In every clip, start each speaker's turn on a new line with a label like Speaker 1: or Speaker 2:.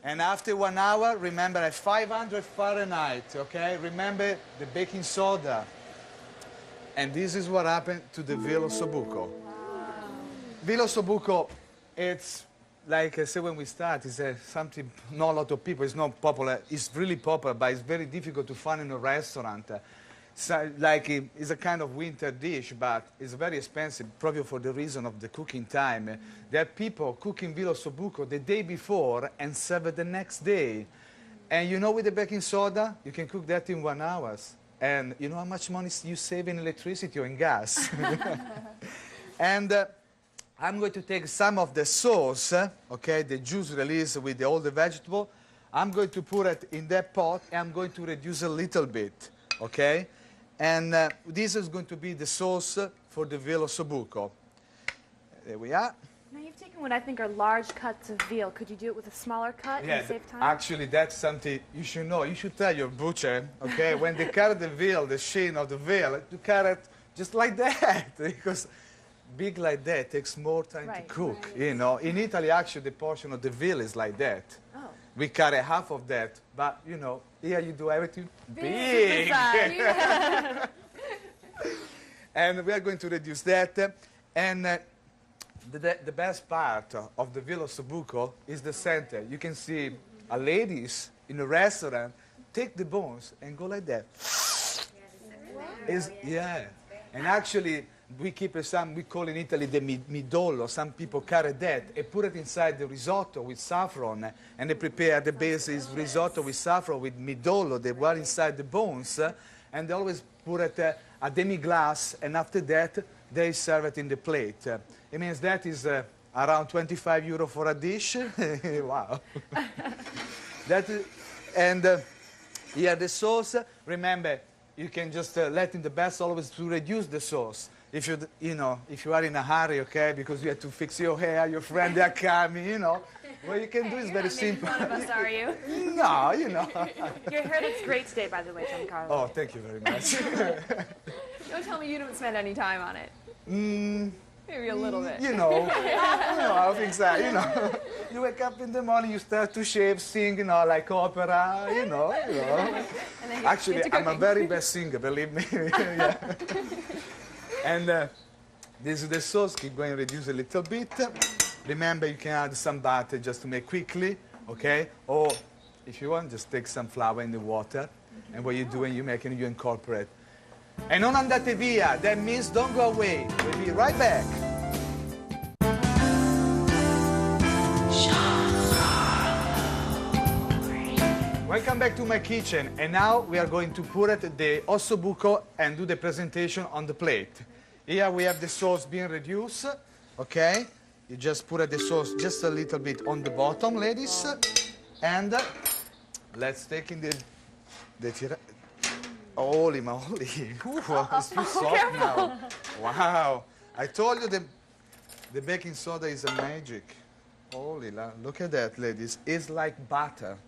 Speaker 1: And after 1 hour, remember at 500 Fahrenheit, okay? Remember the baking soda. And this is what happened to the veal ossobuco. Veal ossobuco, it's like I said when we start, it's something not a lot of people, it's not popular. It's really popular, but it's very difficult to find in a restaurant. So, like it's a kind of winter dish, but it's very expensive, probably for the reason of the cooking time. There are people cooking veal ossobuco the day before and serve it the next day. And you know, with the baking soda, you can cook that in 1 hour. And you know how much money you save in electricity or in gas. And I'm going to take some of the sauce, okay, the juice released with all the vegetable. I'm going to put it in that pot, and I'm going to reduce a little bit, okay? And this is going to be the sauce for the veal ossobuco. There we are.
Speaker 2: Now you've taken what I think are large cuts of veal. Could you do it with a smaller cut and save time?
Speaker 1: Actually, that's something you should know. You should tell your butcher, okay, when they cut the veal, the shin of the veal, to cut it just like that, because big like that takes more time to cook, you know. In Italy, actually, the portion of the veal is like that. Oh. We cut half of that, but, you know, here you do everything big. And we are going to reduce that. And the best part of the veal ossobuco is the center. You can see ladies in a restaurant take the bones and go like that. Yeah. And actually, we keep some, we call in Italy the midollo. Some people carry that and put it inside the risotto with saffron, and they prepare the basis risotto with saffron with midollo. They were inside the bones, and they always put it a demi-glace, and after that, they serve it in the plate. It means that is around 25 euro for a dish. Wow. Here the sauce, remember, you can just let in the best always to reduce the sauce. If if you are in a hurry, okay, because you have to fix your hair, your friends are coming, you know, what you can do is very simple.
Speaker 2: You're not making fun of us, are you?
Speaker 1: No, you know.
Speaker 2: Your hair looks great today, by the way, Giancarlo.
Speaker 1: Oh, thank you very much.
Speaker 3: Don't tell me you don't spend any time on it. Maybe a little bit.
Speaker 1: You know, I think so, you know. You wake up in the morning, you start to shave, sing, you know, like opera, you know. Actually, I'm a very bad singer, believe me. Yeah. And this is the sauce. Keep going to reduce a little bit. Remember, you can add some butter just to make quickly, okay? Or if you want, just take some flour in the water. And what you're doing, you're making, you incorporate. E non andate via. That means don't go away. We'll be right back. Welcome back to my kitchen. And now we are going to put the ossobuco and do the presentation on the plate. Here we have the sauce being reduced, okay? You just put the sauce just a little bit on the bottom, ladies. And let's take in the holy moly. Ooh, it's too soft now. Wow. I told you the baking soda is a magic. Holy, look at that, ladies. It's like butter.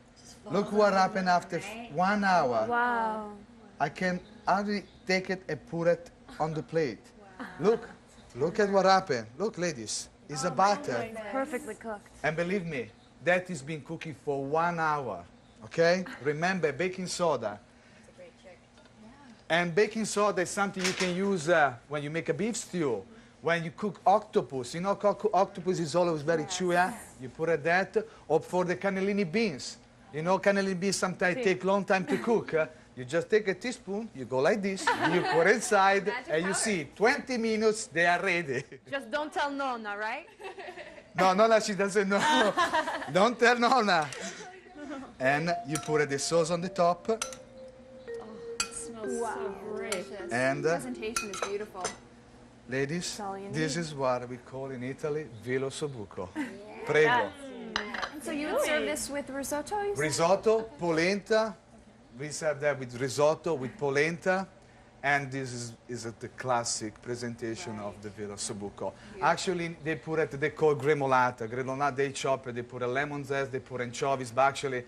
Speaker 1: Look what happened after 1 hour.
Speaker 2: Wow.
Speaker 1: I can hardly take it and put it on the plate. Look at what happened. Look, ladies, it's a butter.
Speaker 2: Perfectly cooked.
Speaker 1: And believe me, that has been cooking for 1 hour, okay? Remember, baking soda.
Speaker 3: That's a great trick.
Speaker 1: And baking soda is something you can use when you make a beef stew, when you cook octopus. You know, octopus is always very chewy. You put it that, or for the cannellini beans. You know, cannellini beans sometimes take long time to cook. You just take a teaspoon, you go like this, you put it inside, and you see, 20 minutes, they are ready.
Speaker 2: Just don't tell Nonna, right?
Speaker 1: No, Nonna, she doesn't know. Don't tell Nonna. And you put the sauce on the top.
Speaker 3: Oh, it smells so great.
Speaker 1: And
Speaker 3: the presentation is beautiful.
Speaker 1: Ladies, this is what we call in Italy veal ossobuco.
Speaker 3: Yeah.
Speaker 1: Prego.
Speaker 3: And so you would serve this with risotto?
Speaker 1: Risotto, polenta. We serve that with risotto, with polenta, and this is the classic presentation of the veal ossobuco. Actually, they put it, they call gremolata. Gremolata, they chop it, they put a lemon zest, they put anchovies, but actually,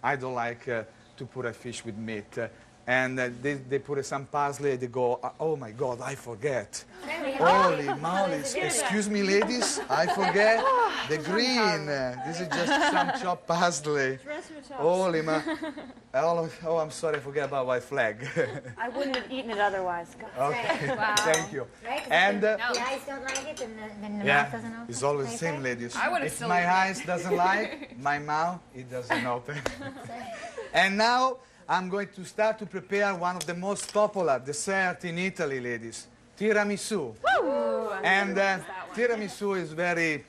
Speaker 1: I don't like to put a fish with meat. And they put some parsley, they go, oh my God, I forget. Holy moly, excuse me ladies, I forget the green. This is just some chopped parsley. Holy oh, I'm sorry, I forget about my flag.
Speaker 2: I wouldn't have eaten it otherwise. God.
Speaker 1: Okay,
Speaker 3: Wow.
Speaker 1: thank you.
Speaker 4: Right?
Speaker 1: And
Speaker 4: the eyes don't like it, and the mouth doesn't open.
Speaker 1: it's always the same, ladies.
Speaker 3: I would've
Speaker 1: If
Speaker 3: still
Speaker 1: my
Speaker 3: eaten it.
Speaker 1: eyes doesn't like, my mouth, it doesn't open. And now I'm going to start to prepare one of the most popular dessert in Italy, ladies, tiramisu.
Speaker 3: Ooh,
Speaker 1: And tiramisu is very,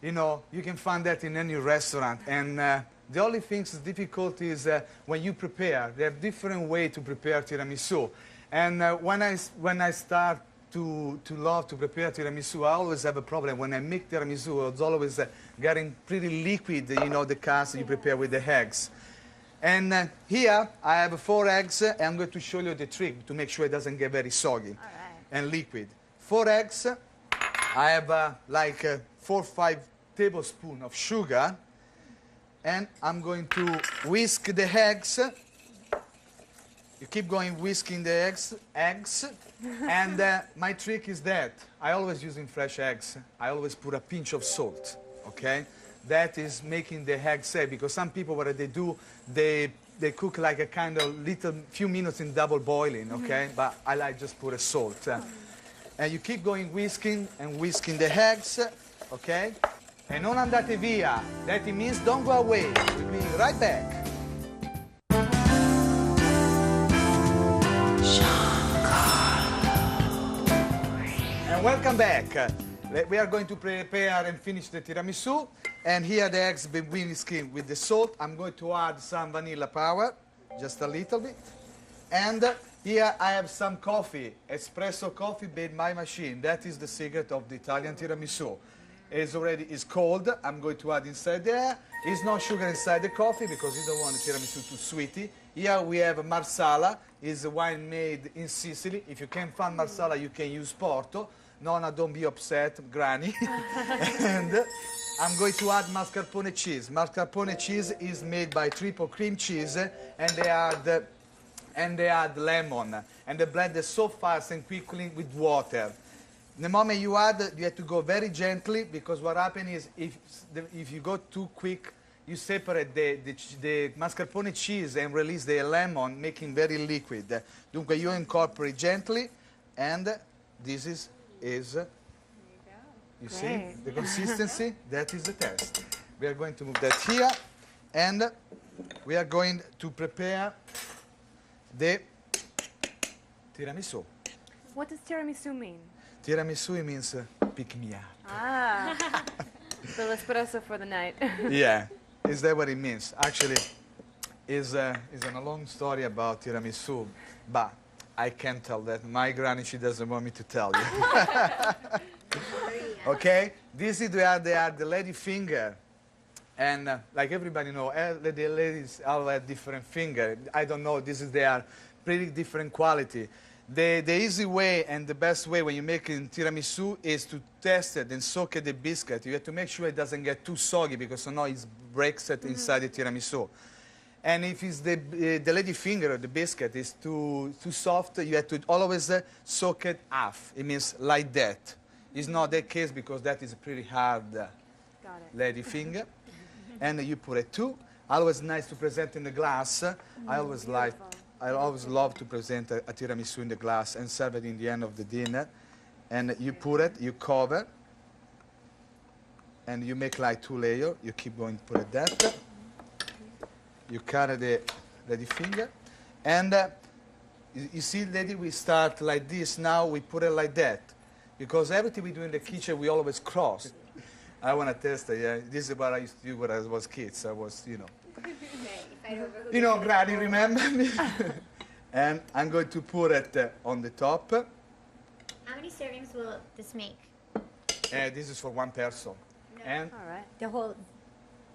Speaker 1: you know, you can find that in any restaurant. And the only thing that's difficult is when you prepare. There are different ways to prepare tiramisu. And when I start to love to prepare tiramisu, I always have a problem. When I make tiramisu, it's always getting pretty liquid, you know, the cast you prepare with the eggs. And here I have 4 eggs, and I'm going to show you the trick to make sure it doesn't get very soggy and liquid. 4 eggs, I have like 4 or 5 tablespoons of sugar, and I'm going to whisk the eggs. You keep going whisking the eggs, and my trick is that I always using fresh eggs. I always put a pinch of salt, okay? That is making the egg safe, because some people, what they do, they cook like a kind of little few minutes in double boiling, okay? But I like just put a salt. And you keep going whisking and whisking the eggs, okay? And non andate via. That it means don't go away. We'll be right back. And welcome back. We are going to prepare and finish the tiramisu. And here the eggs been whisking with the salt. I'm going to add some vanilla powder, just a little bit. And here I have some coffee, espresso coffee made by machine. That is the secret of the Italian tiramisu. It's cold. I'm going to add inside there. There's no sugar inside the coffee because you don't want the tiramisu too sweety. Here we have Marsala. It's a wine made in Sicily. If you can't find Marsala, you can use Porto. Nonna, don't be upset, Granny. And I'm going to add mascarpone cheese. Mascarpone cheese is made by triple cream cheese, and they add lemon, and they blend it so fast and quickly with water. The moment you add, you have to go very gently, because what happens is if you go too quick, you separate the mascarpone cheese and release the lemon, making very liquid. Dunque you incorporate gently, and this is you see the consistency? That is the test. We are going to move that here, and we are going to prepare the tiramisu.
Speaker 2: What does tiramisu mean?
Speaker 1: Tiramisu means pick me up.
Speaker 2: Ah, so l'espresso for the night.
Speaker 1: Yeah, is that what it means? Actually, is a long story about tiramisu, but I can't tell that. My granny, she doesn't want me to tell you. Okay, this is where they are the lady finger, and like everybody know, the ladies all have different finger. I don't know. This is their pretty different quality. The easy way and the best way when you make tiramisu is to test it and soak the biscuit. You have to make sure it doesn't get too soggy, because no, it breaks it inside the tiramisu. And if it's the lady finger or the biscuit is too soft, you have to always soak it half. It means like that. It's not that case, because that is a pretty hard lady finger. And you put it too. Always nice to present in the glass. I always love to present a tiramisu in the glass and serve it in the end of the dinner. And you put it, you cover, and you make like 2 layers. You keep going, put it that. You cut the lady finger. And you see, lady, we start like this. Now we put it like that. Because everything we do in the kitchen, we always cross. I want to test it, yeah. This is what I used to do when I was kids. I was, Granny, remember me? And I'm going to put it on the top.
Speaker 4: How many servings will this make?
Speaker 1: This is for 1 person.
Speaker 4: No.
Speaker 1: And
Speaker 2: All right.
Speaker 4: The whole...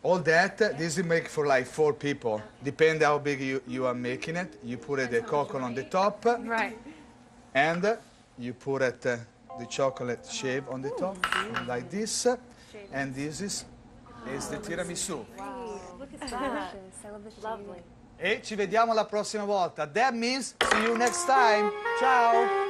Speaker 1: all that, this will make for like 4 people. Depend how big you are making it. You put the cocoa on the top.
Speaker 2: Right.
Speaker 1: And you put it, the chocolate shave on the top, like this. And this is the tiramisu.
Speaker 2: Wow. Look at that. I love the lovely.
Speaker 1: E ci vediamo la prossima volta. That means see you next time. Ciao!